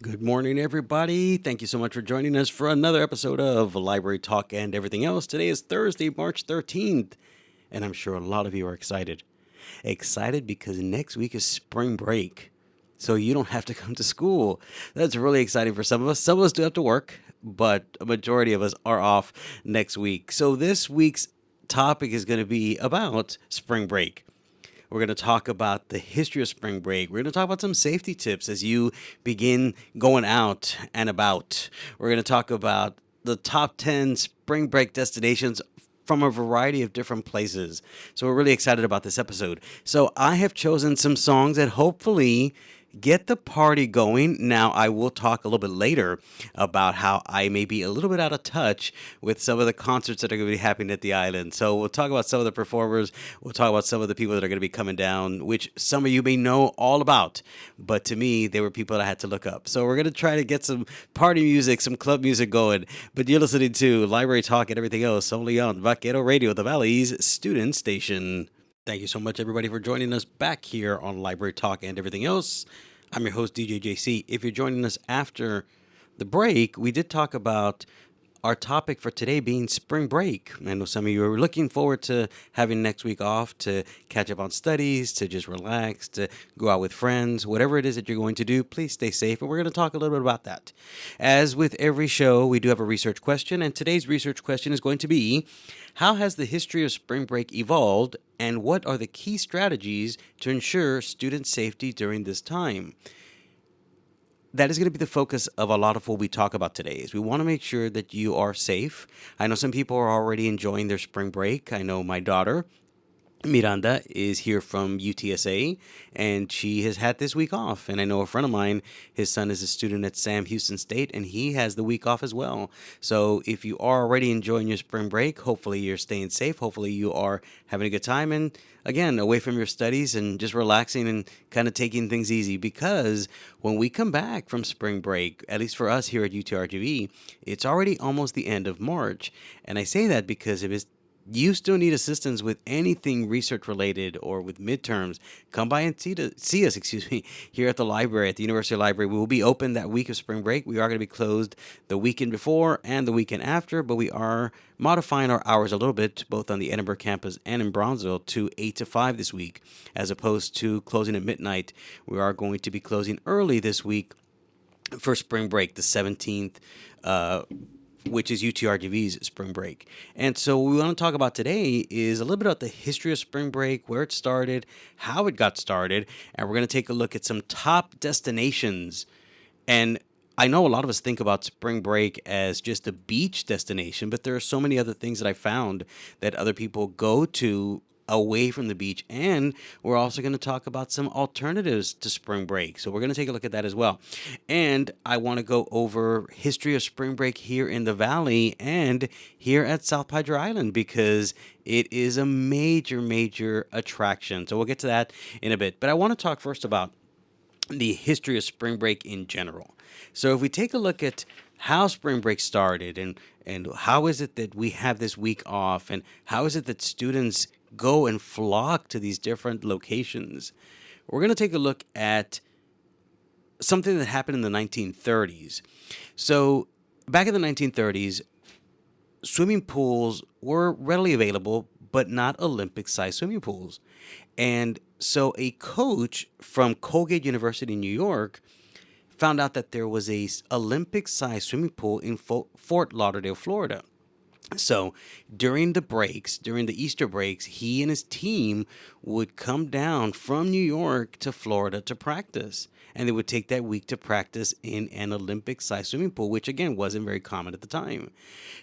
Good morning, everybody. Thank you so much for joining us for another episode of Library Talk and everything else. Today is Thursday, March 13th, and I'm sure a lot of you are excited. Excited because next week is spring break, so you don't have to come to school. That's really exciting for some of us. Some of us do have to work, but a majority of us are off next week. So this week's topic is going to be about spring break. We're going to talk about the history of spring break. We're going to talk about some safety tips as you begin going out and about. We're going to talk about the top 10 spring break destinations from a variety of different places. So we're really excited about this episode. So I have chosen some songs that hopefully get the party going. Now, I will talk a little bit later about how I may be a little bit out of touch with some of the concerts that are going to be happening at the island. So we'll talk about some of the performers. We'll talk about some of the people that are going to be coming down, which some of you may know all about. But to me, they were people that I had to look up. So we're going to try to get some party music, some club music going. But you're listening to Library Talk and everything else only on Vaquero Radio, the Valley's student station. Thank you so much, everybody, for joining us back here on Library Talk and everything else. I'm your host, DJ JC. If you're joining us after the break, we did talk about our topic for today being spring break. I know some of you are looking forward to having next week off to catch up on studies, to just relax, to go out with friends, whatever it is that you're going to do. Please stay safe, and we're going to talk a little bit about that. As with every show, we do have a research question, and today's research question is going to be, how has the history of spring break evolved, and what are the key strategies to ensure student safety during this time? That is going to be the focus of a lot of what we talk about today is we want to make sure that you are safe. I know some people are already enjoying their spring break. I know my daughter Miranda is here from UTSA, and she has had this week off. And I know a friend of mine, his son is a student at Sam Houston State, and he has the week off as well. So if you are already enjoying your spring break, hopefully you're staying safe. Hopefully you are having a good time, and again, away from your studies and just relaxing and kind of taking things easy. Because when we come back from spring break, at least for us here at UTRGV, it's already almost the end of March. And I say that because if it's you still need assistance with anything research related or with midterms, come by and see us, here at the library, at the University Library. We will be open that week of spring break. We are going to be closed the weekend before and the weekend after, but we are modifying our hours a little bit, both on the Edinburgh campus and in Bronzeville, to 8 to 5 this week, as opposed to closing at midnight. We are going to be closing early this week for spring break, the 17th, which is UTRGV's spring break. And so what we want to talk about today is a little bit about the history of spring break, where it started, how it got started, and we're going to take a look at some top destinations. And I know a lot of us think about spring break as just a beach destination, but there are so many other things that I found that other people go to away from the beach. And we're also going to talk about some alternatives to spring break. So we're going to take a look at that as well. And I want to go over history of spring break here in the Valley and here at South Padre Island, because it is a major, major attraction. So we'll get to that in a bit. But I want to talk first about the history of spring break in general. So if we take a look at how spring break started and how is it that we have this week off, and how is it that students go and flock to these different locations, we're going to take a look at something that happened in the 1930s. So back in the 1930s, swimming pools were readily available, but not Olympic-sized swimming pools. And so a coach from Colgate University in New York found out that there was a Olympic-sized swimming pool in Fort Lauderdale, Florida. So during the breaks, during the Easter breaks, he and his team would come down from New York to Florida to practice. And they would take that week to practice in an Olympic-sized swimming pool, which again wasn't very common at the time.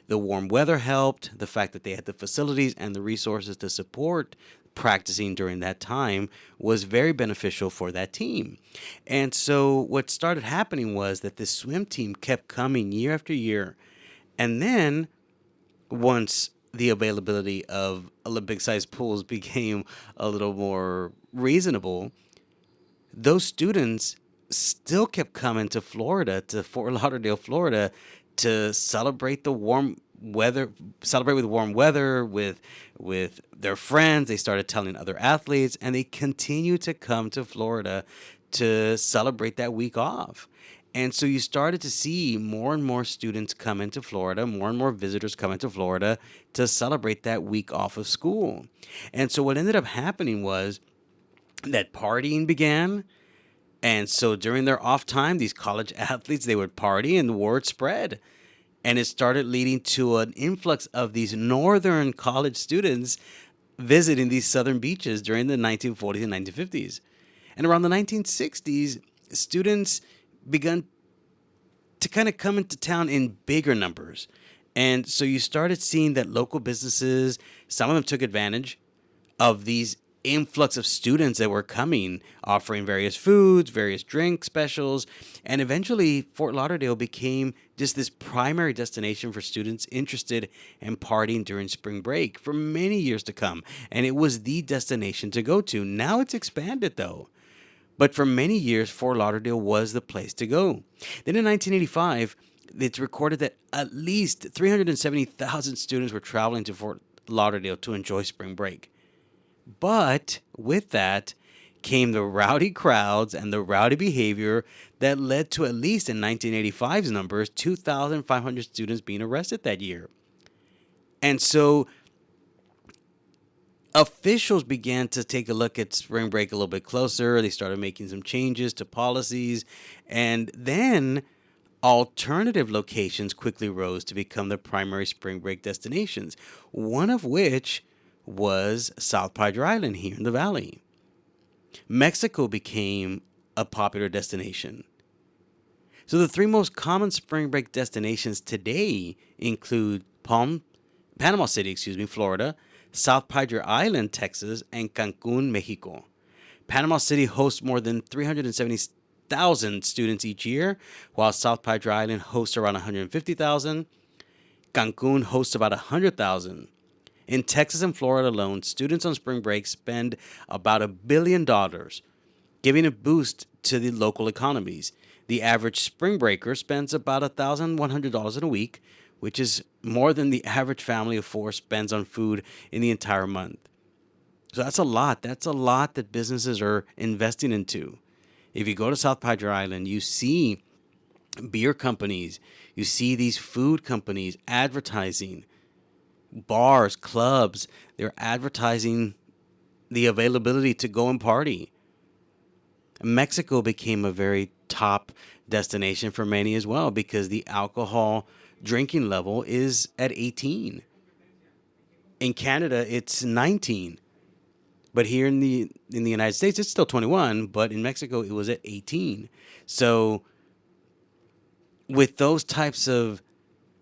The warm weather helped. The fact that they had the facilities and the resources to support practicing during that time was very beneficial for that team. And so what started happening was that this swim team kept coming year after year. And then once the availability of Olympic-sized pools became a little more reasonable, those students still kept coming to Florida, to Fort Lauderdale, Florida, to celebrate the warm weather, celebrate with warm weather, with their friends. They started telling other athletes, and they continue to come to Florida to celebrate that week off. And so you started to see more and more students come into Florida, more and more visitors come into Florida to celebrate that week off of school. And so what ended up happening was that partying began. And so during their off time, these college athletes, they would party and the word spread. And it started leading to an influx of these northern college students visiting these southern beaches during the 1940s and 1950s. And around the 1960s, students began to kind of come into town in bigger numbers. And so you started seeing that local businesses, some of them took advantage of these influx of students that were coming, offering various foods, various drink specials, and eventually Fort Lauderdale became just this primary destination for students interested in partying during spring break for many years to come. And it was the destination to go to. Now it's expanded though. But for many years, Fort Lauderdale was the place to go. Then in 1985, it's recorded that at least 370,000 students were traveling to Fort Lauderdale to enjoy spring break. But with that came the rowdy crowds and the rowdy behavior that led to, at least in 1985's numbers, 2,500 students being arrested that year. And so officials began to take a look at spring break a little bit closer. They started making some changes to policies. And then alternative locations quickly rose to become the primary spring break destinations, one of which was South Padre Island here in the valley. Mexico became a popular destination. So the three most common spring break destinations today include Panama City, Florida, South Padre Island, Texas, and Cancun, Mexico. Panama City hosts more than 370,000 students each year, while South Padre Island hosts around 150,000. Cancun hosts about 100,000. In Texas and Florida alone, students on spring break spend about $1 billion, giving a boost to the local economies. The average spring breaker spends about $1,100 in a week, which is more than the average family of four spends on food in the entire month. So that's a lot. That's a lot that businesses are investing into. If you go to South Padre Island, you see beer companies, you see these food companies advertising, bars, clubs, they're advertising the availability to go and party. Mexico became a very top destination for many as well because the alcohol drinking level is at 18. In Canada, it's 19. But here in the United States, it's still 21, but in Mexico, it was at 18. So with those types of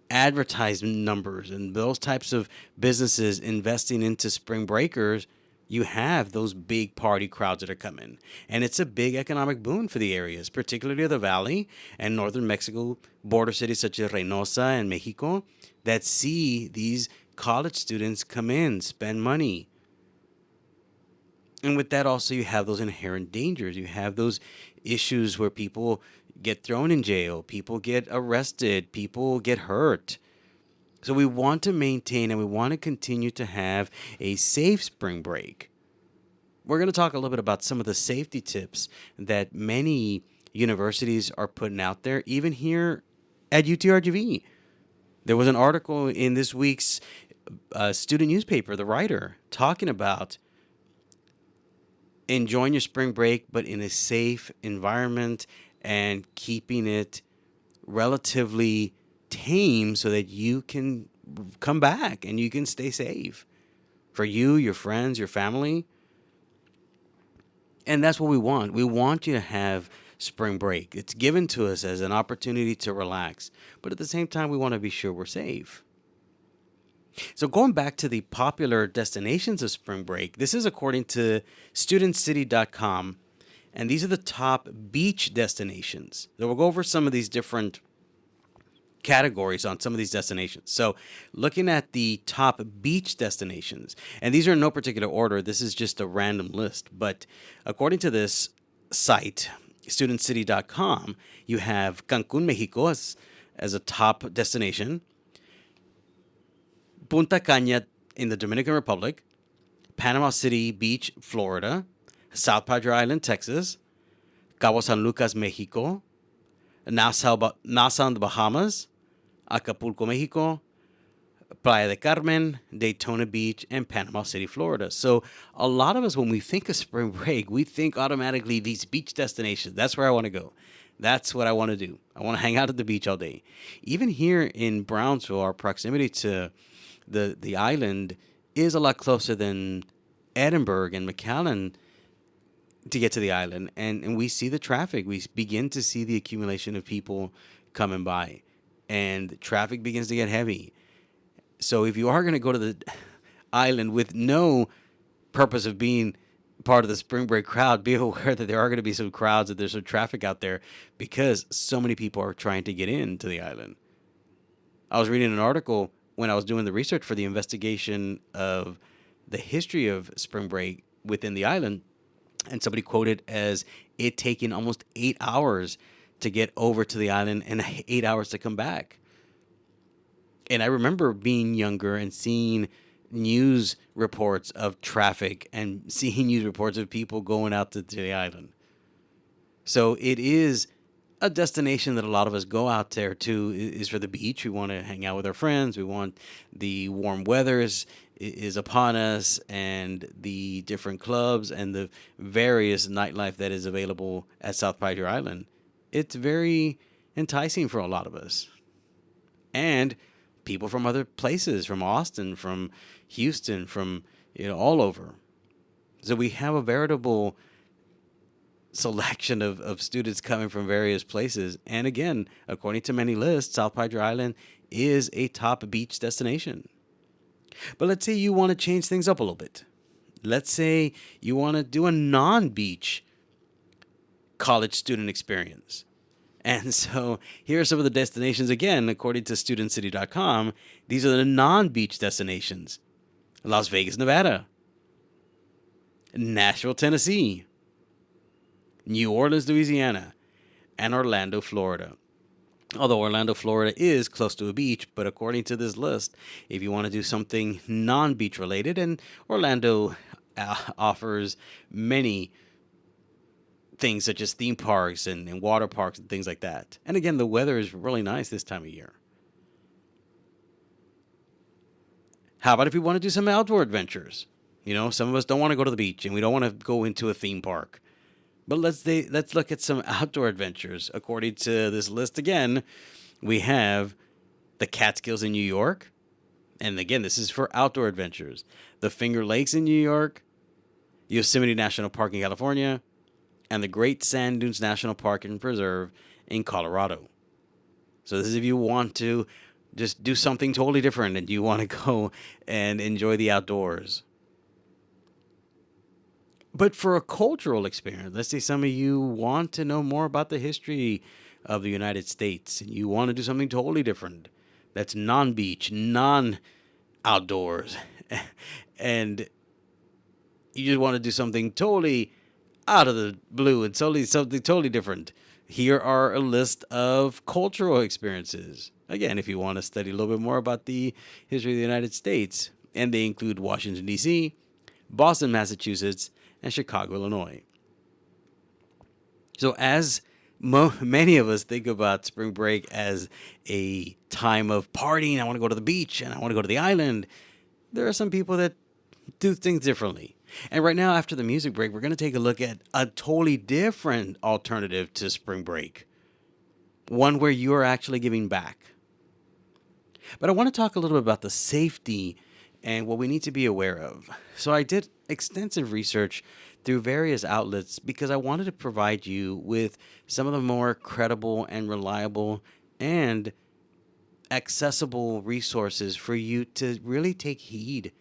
advertisement numbers and those types of businesses investing into spring breakers, you have those big party crowds that are coming. And it's a big economic boon for the areas, particularly the Valley and northern Mexico, border cities such as Reynosa and Mexico, that see these college students come in, spend money. And with that also, you have those inherent dangers. You have those issues where people get thrown in jail, people get arrested, people get hurt. So we want to maintain and we want to continue to have a safe spring break. We're going to talk a little bit about some of the safety tips that many universities are putting out there, even here at UTRGV. There was an article in this week's student newspaper, The Writer, talking about enjoying your spring break, but in a safe environment and keeping it relatively tame so that you can come back and you can stay safe for you, your friends, your family. And that's what we want. We want you to have spring break. It's given to us as an opportunity to relax, but at the same time, we want to be sure we're safe. So going back to the popular destinations of spring break, this is according to studentcity.com, and these are the top beach destinations. So we'll go over some of these different categories on some of these destinations. So looking at the top beach destinations, and these are in no particular order, this is just a random list, but according to this site, studentcity.com, you have Cancun, Mexico as a top destination, Punta Cana in the Dominican Republic, Panama City Beach, Florida, South Padre Island, Texas, Cabo San Lucas, Mexico, Nassau in the Bahamas, Acapulco, Mexico, Playa del Carmen, Daytona Beach, and Panama City, Florida. So a lot of us, when we think of spring break, we think automatically these beach destinations. That's where I want to go. That's what I want to do. I want to hang out at the beach all day. Even here in Brownsville, our proximity to the island is a lot closer than Edinburgh and McAllen to get to the island. And we see the traffic. We begin to see the accumulation of people coming by. And traffic begins to get heavy. So if you are going to go to the island with no purpose of being part of the spring break crowd, be aware that there are going to be some crowds, that there's some traffic out there because so many people are trying to get into the island. I was reading an article when I was doing the research for the investigation of the history of spring break within the island, and somebody quoted as it taking almost 8 hours to get over to the island and 8 hours to come back. And I remember being younger and seeing news reports of traffic and seeing news reports of people going out to the island. So it is a destination that a lot of us go out there to, is for the beach. We want to hang out with our friends. We want the warm weather is upon us, and the different clubs and the various nightlife that is available at South Padre Island. It's very enticing for a lot of us. And people from other places, from Austin, from Houston, from all over. So we have a veritable selection of students coming from various places. And again, according to many lists, South Padre Island is a top beach destination. But let's say you want to change things up a little bit. Let's say you want to do a non-beach college student experience. And so here are some of the destinations, again, according to studentcity.com. These are the non-beach destinations. Las Vegas, Nevada. Nashville, Tennessee. New Orleans, Louisiana. And Orlando, Florida. Although Orlando, Florida is close to a beach, but according to this list, if you want to do something non-beach related, and Orlando offers many things such as theme parks and water parks and things like that. And again, the weather is really nice this time of year. How about if we want to do some outdoor adventures? Some of us don't want to go to the beach and we don't want to go into a theme park. But let's look at some outdoor adventures. According to this list again, we have the Catskills in New York. And again, this is for outdoor adventures. The Finger Lakes in New York, Yosemite National Park in California, and the Great Sand Dunes National Park and Preserve in Colorado. So this is if you want to just do something totally different and you want to go and enjoy the outdoors. But for a cultural experience, let's say some of you want to know more about the history of the United States and you want to do something totally different that's non-beach, non-outdoors, and you just want to do something totally out of the blue and something totally different. Here are a list of cultural experiences. Again, if you want to study a little bit more about the history of the United States, and they include Washington, D.C., Boston, Massachusetts, and Chicago, Illinois. So as many of us think about spring break as a time of partying, I want to go to the beach and I want to go to the island, there are some people that do things differently. And right now, after the music break, we're going to take a look at a totally different alternative to spring break. One where you are actually giving back. But I want to talk a little bit about the safety and what we need to be aware of. So I did extensive research through various outlets because I wanted to provide you with some of the more credible and reliable and accessible resources for you to really take heed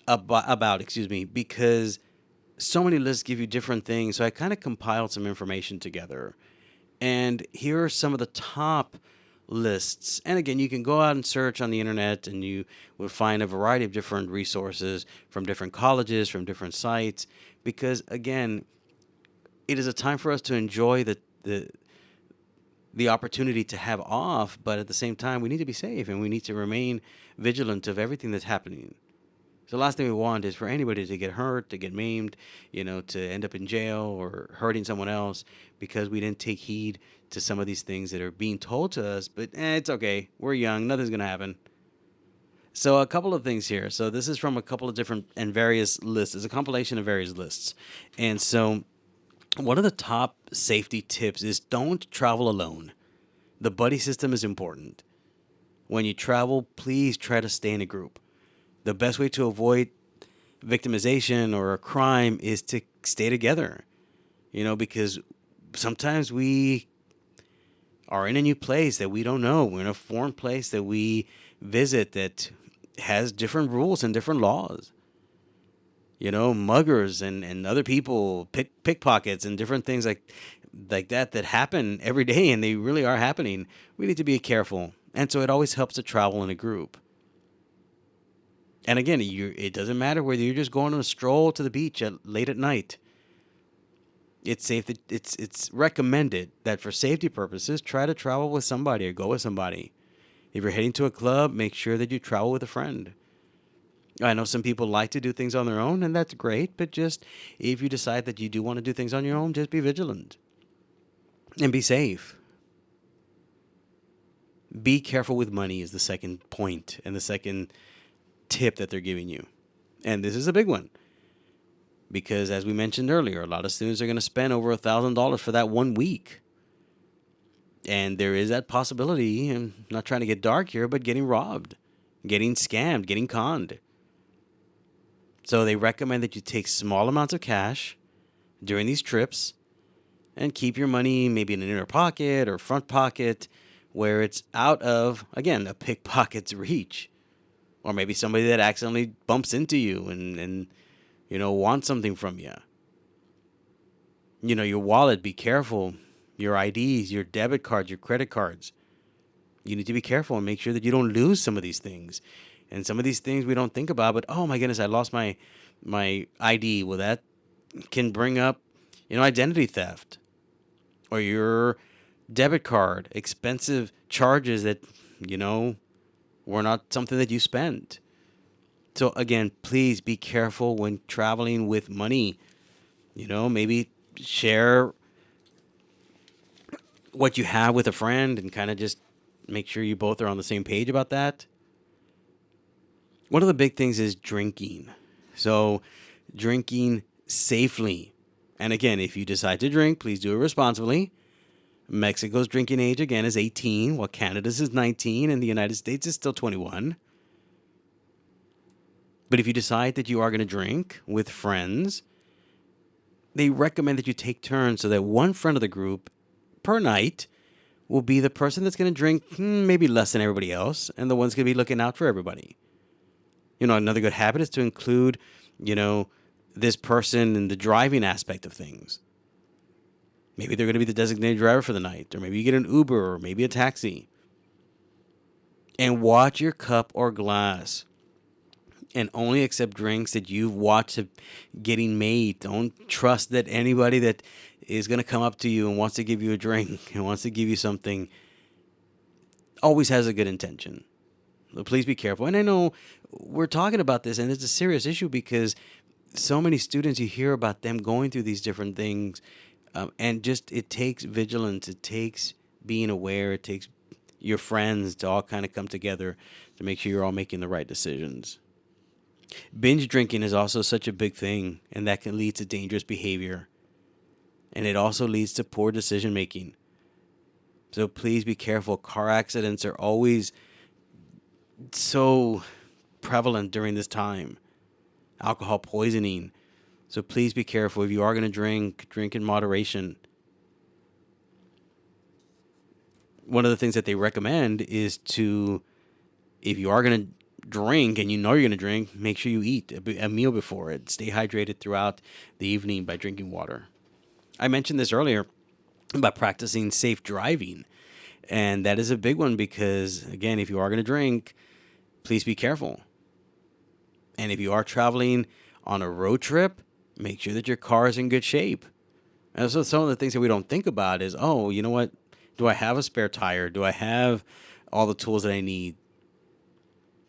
about, because so many lists give you different things. So I kind of compiled some information together. And here are some of the top lists. And again, you can go out and search on the internet and you will find a variety of different resources from different colleges, from different sites, because again, it is a time for us to enjoy the opportunity to have off, but at the same time, we need to be safe and we need to remain vigilant of everything that's happening. So the last thing we want is for anybody to get hurt, to get maimed, to end up in jail or hurting someone else because we didn't take heed to some of these things that are being told to us. But it's okay. We're young. Nothing's going to happen. So a couple of things here. So this is from a couple of different and various lists. It's a compilation of various lists. And so one of the top safety tips is don't travel alone. The buddy system is important. When you travel, please try to stay in a group. The best way to avoid victimization or a crime is to stay together, because sometimes we are in a new place that we don't know. We're in a foreign place that we visit that has different rules and different laws. Muggers and other people, pickpockets and different things like that happen every day, and they really are happening. We need to be careful. And so it always helps to travel in a group. And again, it doesn't matter whether you're just going on a stroll to the beach late at night. It's safe. It's recommended that for safety purposes, try to travel with somebody or go with somebody. If you're heading to a club, make sure that you travel with a friend. I know some people like to do things on their own, and that's great. But just if you decide that you do want to do things on your own, just be vigilant and be safe. Be careful with money is the second point and the second tip that they're giving you. And this is a big one. Because as we mentioned earlier, a lot of students are going to spend over $1,000 for that 1 week. And there is that possibility, and I'm not trying to get dark here, but getting robbed, getting scammed, getting conned. So they recommend that you take small amounts of cash during these trips and keep your money maybe in an inner pocket or front pocket where it's out of, again, a pickpocket's reach. Or maybe somebody that accidentally bumps into you and wants something from you. Your wallet, be careful. Your IDs, your debit cards, your credit cards. You need to be careful and make sure that you don't lose some of these things. And some of these things we don't think about, but oh my goodness, I lost my ID. Well, that can bring up, identity theft. Or your debit card, expensive charges that, were not something that you spent. So again, please be careful when traveling with money. Maybe share what you have with a friend and kind of just make sure you both are on the same page about that. One of the big things is drinking. So drinking safely. And again, if you decide to drink, please do it responsibly. Mexico's drinking age, again, is 18, while Canada's is 19, and the United States is still 21. But if you decide that you are going to drink with friends, they recommend that you take turns so that one friend of the group per night will be the person that's going to drink maybe less than everybody else, and the one's going to be looking out for everybody. Another good habit is to include, this person in the driving aspect of things. Maybe they're going to be the designated driver for the night, or maybe you get an Uber, or maybe a taxi. And watch your cup or glass. And only accept drinks that you've watched getting made. Don't trust that anybody that is going to come up to you and wants to give you a drink and wants to give you something always has a good intention. So please be careful. And I know we're talking about this, and it's a serious issue because so many students, you hear about them going through these different things. And just it takes vigilance. It takes being aware. It takes your friends to all kind of come together to make sure you're all making the right decisions. Binge drinking is also such a big thing, and that can lead to dangerous behavior. And it also leads to poor decision making. So please be careful. Car accidents are always so prevalent during this time. Alcohol poisoning. So please be careful. If you are going to drink in moderation. One of the things that they recommend is to, if you are going to drink and you know you're going to drink, make sure you eat a meal before it. Stay hydrated throughout the evening by drinking water. I mentioned this earlier about practicing safe driving. And that is a big one because, again, if you are going to drink, please be careful. And if you are traveling on a road trip, make sure that your car is in good shape. And so some of the things that we don't think about is, oh, you know what? Do I have a spare tire? Do I have all the tools that I need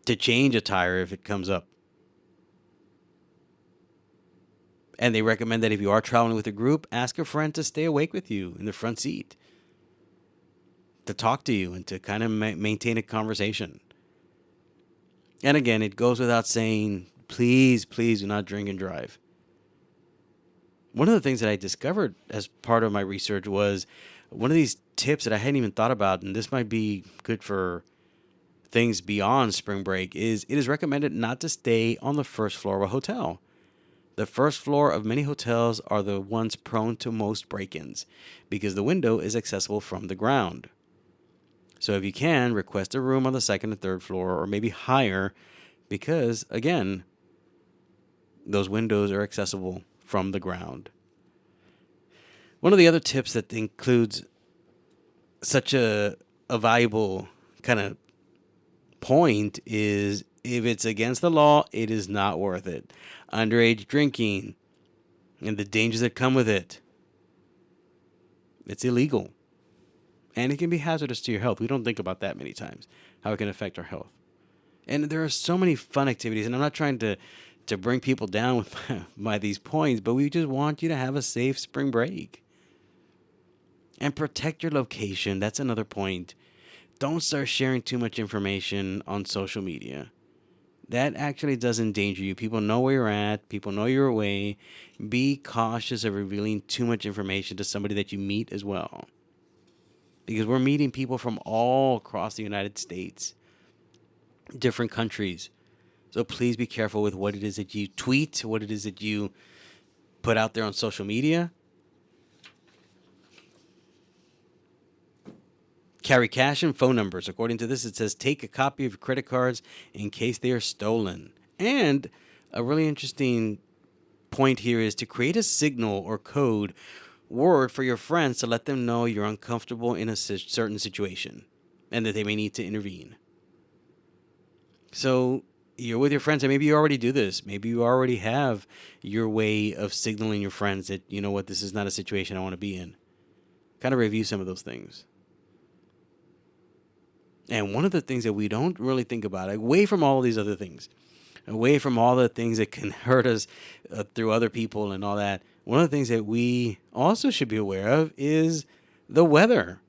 to change a tire if it comes up? And they recommend that if you are traveling with a group, ask a friend to stay awake with you in the front seat, to talk to you and to kind of maintain a conversation. And again, it goes without saying, please, please do not drink and drive. One of the things that I discovered as part of my research was one of these tips that I hadn't even thought about, and this might be good for things beyond spring break, is it is recommended not to stay on the first floor of a hotel. The first floor of many hotels are the ones prone to most break-ins because the window is accessible from the ground. So if you can, request a room on the second and third floor or maybe higher because, again, those windows are accessible from the ground. One of the other tips that includes such a valuable kind of point is if it's against the law, it is not worth it. Underage drinking and the dangers that come with it. It's illegal. And it can be hazardous to your health. We don't think about that many times, how it can affect our health. And there are so many fun activities, and I'm not trying to bring people down with by these points, but we just want you to have a safe spring break. And protect your location. That's another point. Don't start sharing too much information on social media. That actually does endanger you. People know where you're at. People know you're away. Be cautious of revealing too much information to somebody that you meet as well. Because we're meeting people from all across the United States, different countries. So please be careful with what it is that you tweet, what it is that you put out there on social media. Carry cash and phone numbers. According to this, it says take a copy of your credit cards in case they are stolen. And a really interesting point here is to create a signal or code word for your friends to let them know you're uncomfortable in a certain situation and that they may need to intervene. So you're with your friends, and maybe you already do this. Maybe you already have your way of signaling your friends that, you know what, this is not a situation I want to be in. Kind of review some of those things. And one of the things that we don't really think about, away from all these other things, away from all the things that can hurt us through other people and all that, one of the things that we also should be aware of is the weather.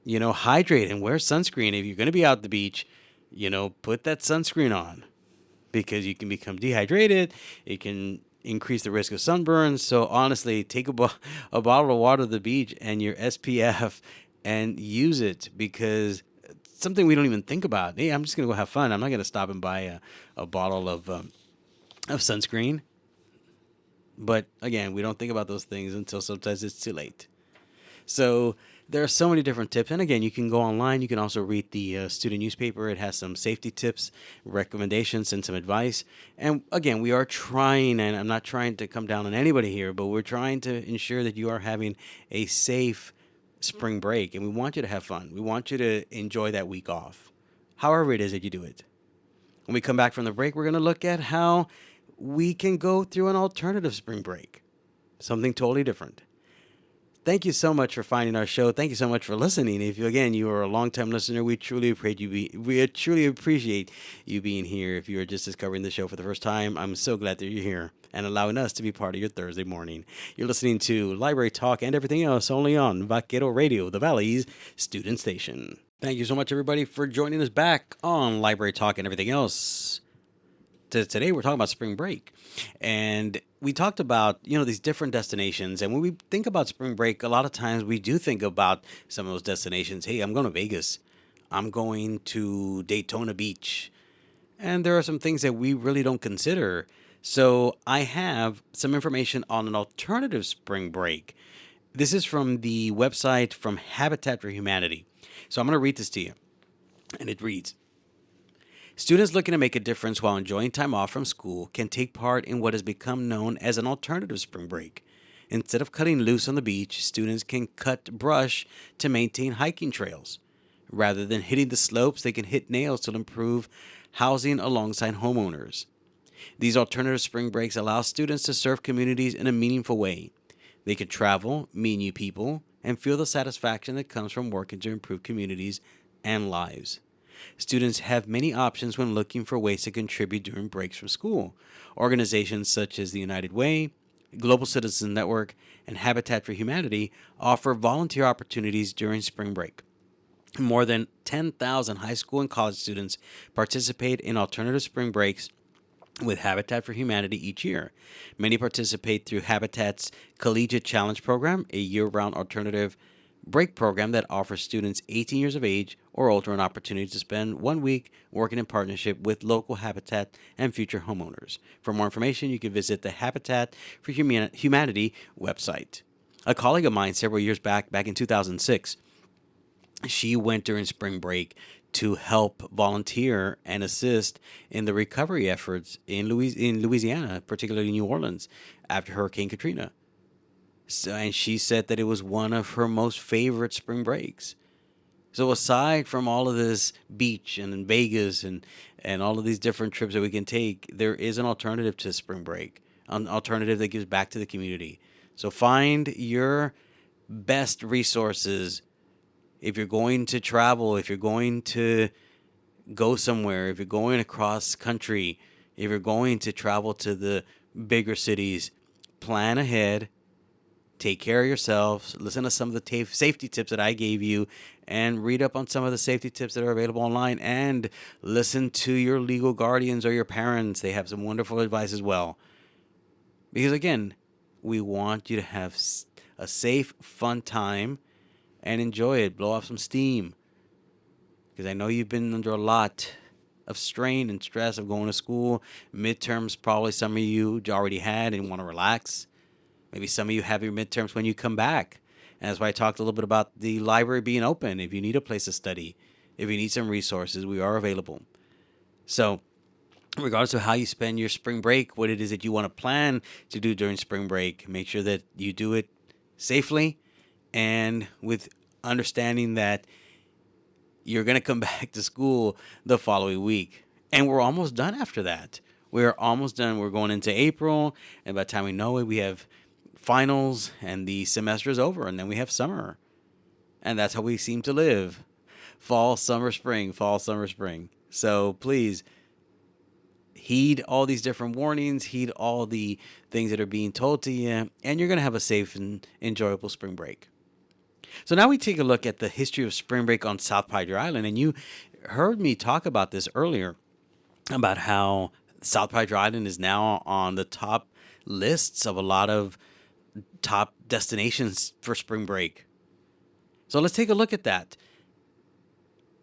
You know, hydrate and wear sunscreen. If you're going to be out at the beach, you know, put that sunscreen on because you can become dehydrated. It can increase the risk of sunburn. So honestly, take a bottle of water to the beach and your SPF and use it, because something we don't even think about. Hey, I'm just going to go have fun. I'm not going to stop and buy a bottle of sunscreen. But again, we don't think about those things until sometimes it's too late. So there are so many different tips. And again, you can go online. You can also read the student newspaper. It has some safety tips, recommendations, and some advice. And again, we are trying, and I'm not trying to come down on anybody here, but we're trying to ensure that you are having a safe spring break. And we want you to have fun. We want you to enjoy that week off, however it is that you do it. When we come back from the break, we're going to look at how we can go through an alternative spring break, something totally different. Thank you so much for finding our show. Thank you so much for listening. If you are a longtime listener, we truly appreciate you being here. If you are just discovering the show for the first time, I'm so glad that you're here and allowing us to be part of your Thursday morning. You're listening to Library Talk and everything else only on Vaquero Radio, the Valley's student station. Thank you so much, everybody, for joining us back on Library Talk and everything else. Today we're talking about spring break, and we talked about, these different destinations. And when we think about spring break, a lot of times we do think about some of those destinations. Hey, I'm going to Vegas. I'm going to Daytona Beach. And there are some things that we really don't consider. So I have some information on an alternative spring break. This is from the website from Habitat for Humanity. So I'm going to read this to you. And it reads, students looking to make a difference while enjoying time off from school can take part in what has become known as an alternative spring break. Instead of cutting loose on the beach, students can cut brush to maintain hiking trails. Rather than hitting the slopes, they can hit nails to improve housing alongside homeowners. These alternative spring breaks allow students to serve communities in a meaningful way. They can travel, meet new people, and feel the satisfaction that comes from working to improve communities and lives. Students have many options when looking for ways to contribute during breaks from school. Organizations such as the United Way, Global Citizen Network, and Habitat for Humanity offer volunteer opportunities during spring break. More than 10,000 high school and college students participate in alternative spring breaks with Habitat for Humanity each year. Many participate through Habitat's Collegiate Challenge Program, a year round alternative break program that offers students 18 years of age or older an opportunity to spend 1 week working in partnership with local Habitat and future homeowners. For more information, you can visit the Habitat for Humanity website. A colleague of mine several years back in 2006, she went during spring break to help volunteer and assist in the recovery efforts in Louisiana, particularly New Orleans, after Hurricane Katrina. So, and she said that it was one of her most favorite spring breaks. So aside from all of this beach and Vegas and all of these different trips that we can take, there is an alternative to spring break, an alternative that gives back to the community. So find your best resources if you're going to travel, if you're going to go somewhere, if you're going across country, if you're going to travel to the bigger cities, plan ahead, take care of yourselves, listen to some of the safety tips that I gave you, and read up on some of the safety tips that are available online, and listen to your legal guardians or your parents. They have some wonderful advice as well. Because again, we want you to have a safe, fun time and enjoy it. Blow off some steam. Because I know you've been under a lot of strain and stress of going to school. Midterms, probably some of you already had and want to relax. Maybe some of you have your midterms when you come back. And that's why I talked a little bit about the library being open. If you need a place to study, if you need some resources, we are available. So, regardless of how you spend your spring break, what it is that you want to plan to do during spring break, make sure that you do it safely and with understanding that you're going to come back to school the following week. And we're almost done after that. We're almost done. We're going into April, and by the time we know it, we have finals and the semester is over, and then we have summer. And that's how we seem to live. Fall, summer, spring, fall, summer, spring. So please heed all these different warnings, heed all the things that are being told to you, and you're going to have a safe and enjoyable spring break. So now we take a look at the history of spring break on South Padre Island. And you heard me talk about this earlier, about how South Padre Island is now on the top lists of a lot of top destinations for spring break. So let's take a look at that.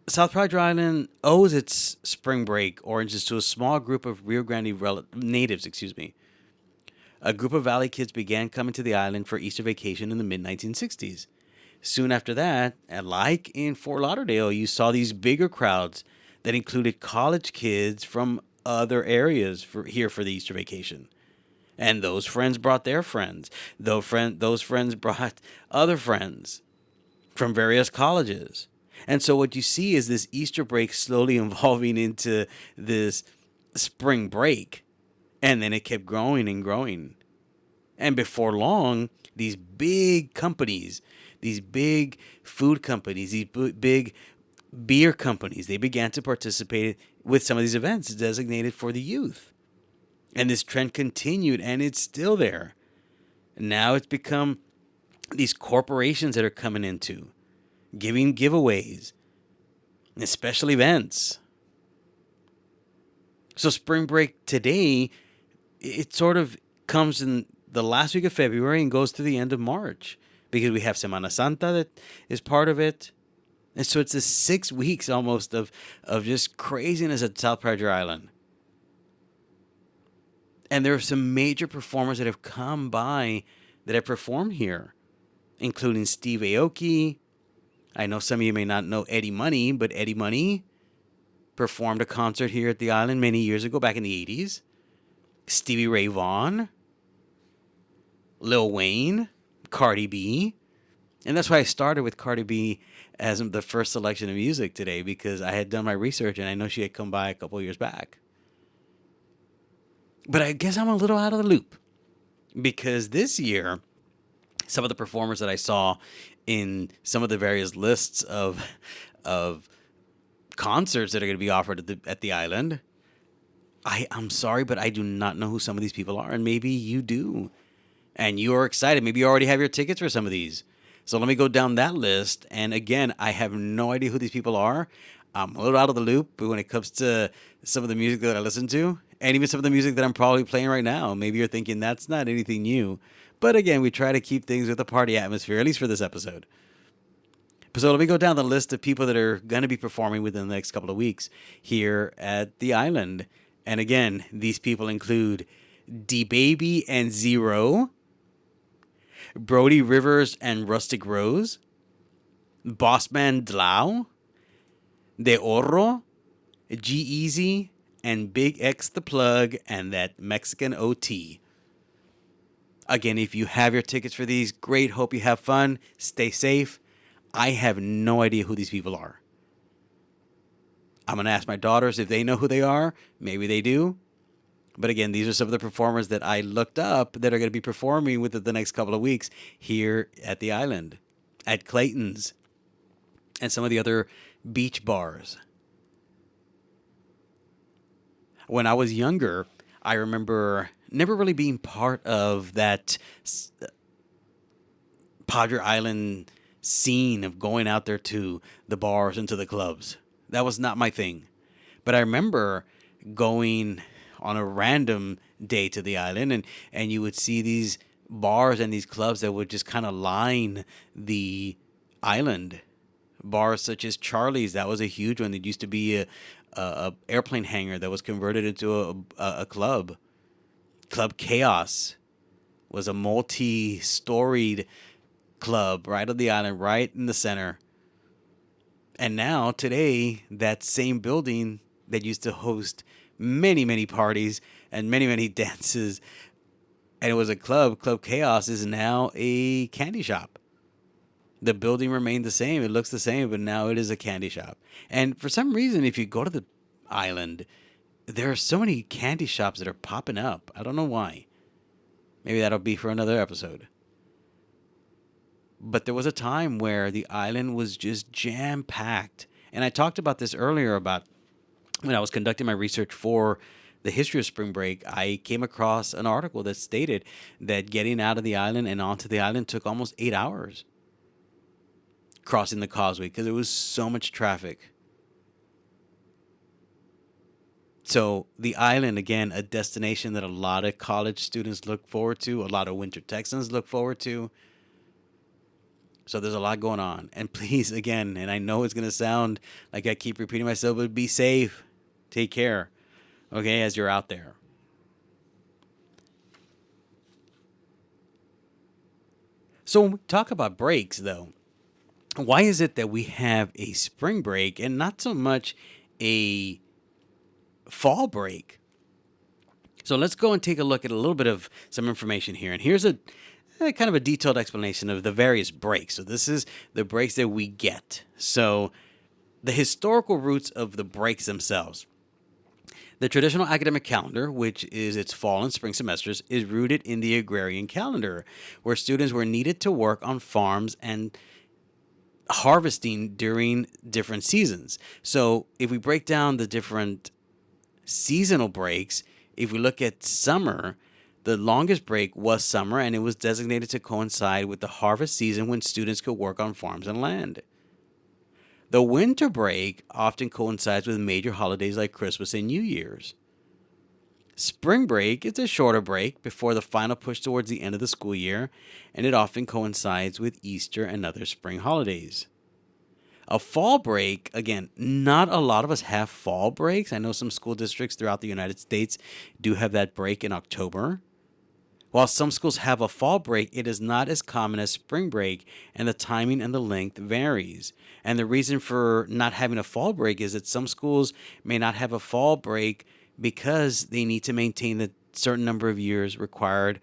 South Padre Island owes its spring break origins to a small group of Rio Grande natives. A group of Valley kids began coming to the island for Easter vacation in the mid-1960s. Soon after that, and like in Fort Lauderdale, you saw these bigger crowds that included college kids from other areas for the Easter vacation. And those friends brought their friends. Those friends brought other friends from various colleges. And so what you see is this Easter break slowly evolving into this spring break. And then it kept growing and growing. And before long, these big companies, these big food companies, these big beer companies, they began to participate with some of these events designated for the youth. And this trend continued, and it's still there. Now it's become these corporations that are coming into, giving giveaways, and special events. So spring break today, it sort of comes in the last week of February and goes to the end of March, because we have Semana Santa that is part of it. And so it's this 6 weeks almost of just craziness at South Padre Island. And there are some major performers that have come by that have performed here, including Steve Aoki. I know some of you may not know Eddie Money, but Eddie Money performed a concert here at the island many years ago, back in the 80s. Stevie Ray Vaughan, Lil Wayne, Cardi B. And that's why I started with Cardi B as the first selection of music today, because I had done my research and I know she had come by a couple years back. But I guess I'm a little out of the loop, because this year, some of the performers that I saw in some of the various lists of concerts that are going to be offered at the island, I'm sorry, but I do not know who some of these people are, and maybe you do. And you're excited. Maybe you already have your tickets for some of these. So let me go down that list. And again, I have no idea who these people are. I'm a little out of the loop when it comes to some of the music that I listen to, and even some of the music that I'm probably playing right now. Maybe you're thinking that's not anything new. But again, we try to keep things with a party atmosphere, at least for this episode. So let me go down the list of people that are going to be performing within the next couple of weeks here at the island. And again, these people include D Baby and Zero, Brody Rivers and Rustic Rose, Bossman Dlau, De Oro, G-Eazy, and Big X the Plug, and that Mexican OT. Again, if you have your tickets for these, great. Hope you have fun. Stay safe. I have no idea who these people are. I'm going to ask my daughters if they know who they are. Maybe they do. But again, these are some of the performers that I looked up that are going to be performing within the next couple of weeks here at the island, at Clayton's, and some of the other beach bars. When I was younger, I remember never really being part of that Padre Island scene of going out there to the bars and to the clubs. That was not my thing. But I remember going on a random day to the island, and you would see these bars and these clubs that would just kind of line the island. Bars such as Charlie's, that was a huge one. It used to be a airplane hangar that was converted into a club. Club Chaos was a multi-storied club right on the island, right in the center. And now, today, that same building that used to host many, many parties and many, many dances, and it was a club, Club Chaos, is now a candy shop. The building remained the same. It looks the same, but now it is a candy shop. And for some reason, if you go to the island, there are so many candy shops that are popping up. I don't know why. Maybe that'll be for another episode. But there was a time where the island was just jam-packed. And I talked about this earlier about when I was conducting my research for the history of spring break. I came across an article that stated that getting out of the island and onto the island took almost 8 hours crossing the causeway because there was so much traffic. So the island, again, a destination that a lot of college students look forward to, a lot of Winter Texans look forward to. So there's a lot going on. And please, again, and I know it's going to sound like I keep repeating myself, but be safe. Take care, okay, as you're out there. So when we talk about breaks, though, why is it that we have a spring break and not so much a fall break? So let's go and take a look at a little bit of some information here. And here's a kind of a detailed explanation of the various breaks. So this is the breaks that we get. So the historical roots of the breaks themselves. The traditional academic calendar, which is its fall and spring semesters, is rooted in the agrarian calendar, where students were needed to work on farms and harvesting during different seasons. So if we break down the different seasonal breaks, if we look at summer, the longest break was summer, and it was designated to coincide with the harvest season when students could work on farms and land. The winter break often coincides with major holidays like Christmas and New Year's. Spring break is a shorter break before the final push towards the end of the school year, and it often coincides with Easter and other spring holidays. A fall break, again, not a lot of us have fall breaks. I know some school districts throughout the United States do have that break in October. While some schools have a fall break, it is not as common as spring break, and the timing and the length varies. And the reason for not having a fall break is that some schools may not have a fall break because they need to maintain the certain number of years required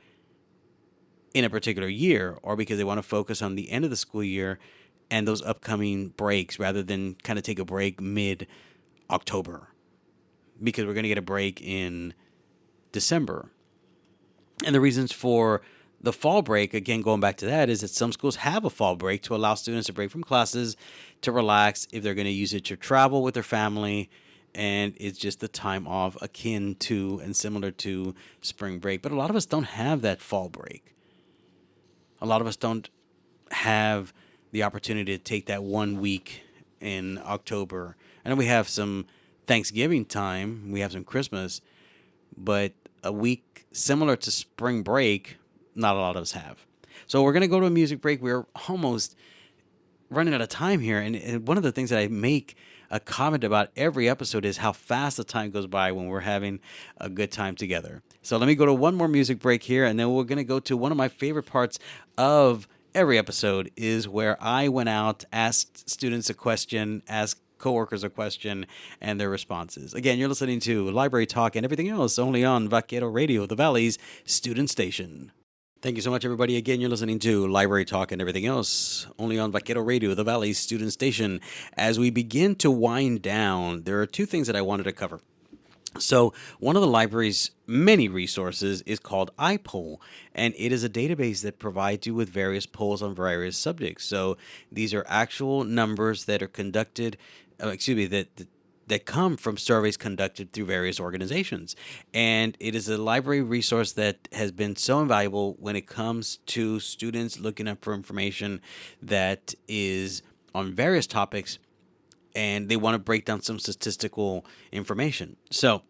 in a particular year, or because they want to focus on the end of the school year and those upcoming breaks rather than kind of take a break mid-October, because we're going to get a break in December. And the reasons for the fall break, again, going back to that, is that some schools have a fall break to allow students a break from classes to relax if they're going to use it to travel with their family. And it's just the time off akin to and similar to spring break. But a lot of us don't have that fall break. A lot of us don't have the opportunity to take that 1 week in October. I know we have some Thanksgiving time, we have some Christmas, but a week similar to spring break, not a lot of us have. So we're going to go to a music break. We're almost running out of time here. And one of the things that I make a comment about every episode is how fast the time goes by when we're having a good time together. So let me go to one more music break here, and then we're going to go to one of my favorite parts of every episode is where I went out, asked students a question, asked coworkers a question, and their responses. Again, you're listening to Library Talk and everything else only on Vaquero Radio, the Valley's student station. Thank you so much, everybody. Again, you're listening to Library Talk and everything else only on Vaquero Radio, the Valley's student station. As we begin to wind down, there are two things that I wanted to cover. So, one of the library's many resources is called iPoll, and it is a database that provides you with various polls on various subjects. So, these are actual numbers that are conducted, that come from surveys conducted through various organizations. And it is a library resource that has been so invaluable when it comes to students looking up for information that is on various topics and they want to break down some statistical information. So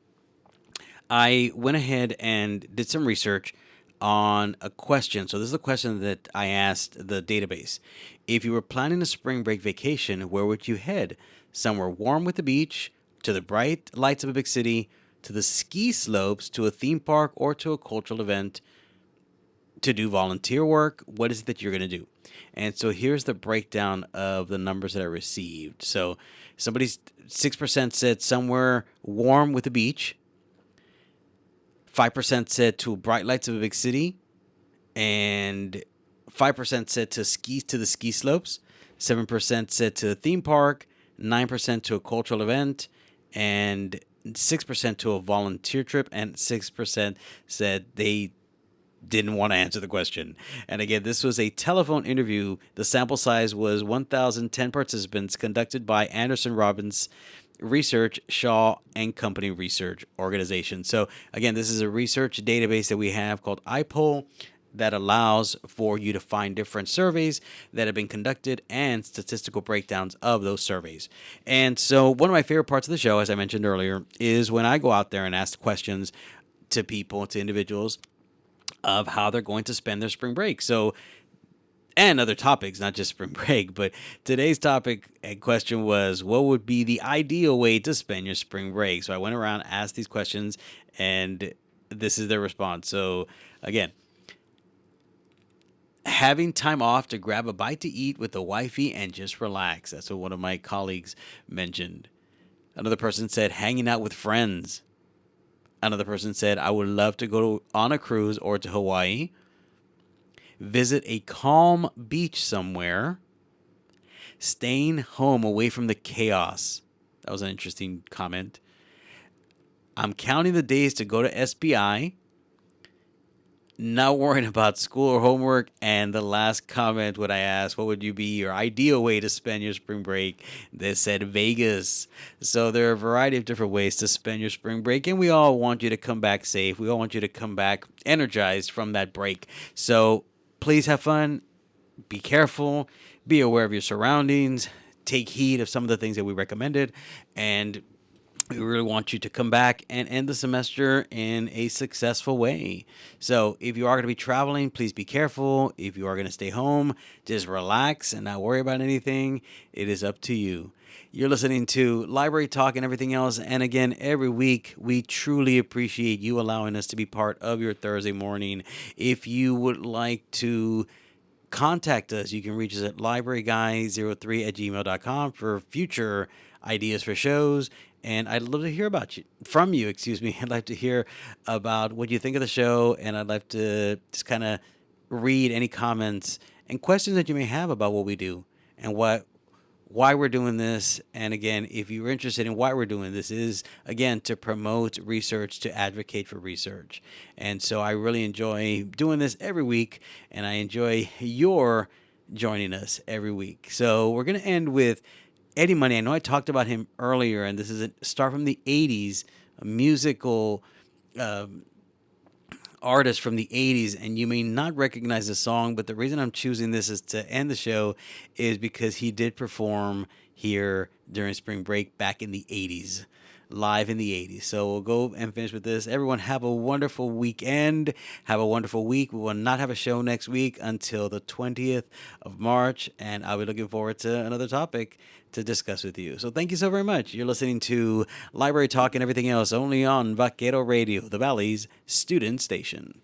I went ahead and did some research on a question. So this is a question that I asked the database. If you were planning a spring break vacation, where would you head? Somewhere warm with the beach, to the bright lights of a big city, to the ski slopes, to a theme park, or to a cultural event to do volunteer work? What is it that you're going to do? And so here's the breakdown of the numbers that I received. So somebody's 6% said somewhere warm with a beach. 5% said to bright lights of a big city. And 5% said to the ski slopes. 7% said to a theme park. 9% to a cultural event. And 6% to a volunteer trip. And 6% said they didn't want to answer the question. And again, this was a telephone interview. The sample size was 1,010 participants conducted by Anderson Robbins Research, Shaw and Company Research Organization. So again, this is a research database that we have called iPoll that allows for you to find different surveys that have been conducted and statistical breakdowns of those surveys. And so one of my favorite parts of the show, as I mentioned earlier, is when I go out there and ask questions to people, to individuals, of how they're going to spend their spring break. So, and other topics, not just spring break, but today's topic and question was, what would be the ideal way to spend your spring break? So I went around, asked these questions, and this is their response. So again, having time off to grab a bite to eat with the wifey and just relax. That's what one of my colleagues mentioned. Another person said hanging out with friends. Another person said, I would love to go on a cruise or to Hawaii. Visit a calm beach somewhere. Staying home away from the chaos. That was an interesting comment. I'm counting the days to go to SBI. Not worrying about school or homework. And the last comment, when I asked, what would you be your ideal way to spend your spring break? They said Vegas. So there are a variety of different ways to spend your spring break. And we all want you to come back safe. We all want you to come back energized from that break. So please have fun. Be careful. Be aware of your surroundings. Take heed of some of the things that we recommended. And we really want you to come back and end the semester in a successful way. So if you are going to be traveling, please be careful. If you are going to stay home, just relax and not worry about anything. It is up to you. You're listening to Library Talk and everything else. And again, every week, we truly appreciate you allowing us to be part of your Thursday morning. If you would like to contact us, you can reach us at libraryguy03@gmail.com for future ideas for shows. And I'd love to hear from you. I'd like to hear about what you think of the show, and I'd like to just kind of read any comments and questions that you may have about what we do and why we're doing this. And again, if you're interested in why we're doing this, is again to promote research, to advocate for research. And so I really enjoy doing this every week, and I enjoy your joining us every week. So we're going to end with Eddie Money. I know I talked about him earlier, and this is a star from the 80s, a musical artist from the 80s, and you may not recognize the song, but the reason I'm choosing this is to end the show is because he did perform here during spring break back in the 80s, live in the 80s. So we'll go and finish with this. Everyone, have a wonderful weekend. Have a wonderful week. We will not have a show next week until the 20th of March, and I'll be looking forward to another topic to discuss with you. So thank you so very much. You're listening to Library Talk and everything else only on Vaquero Radio, the Valley's student station.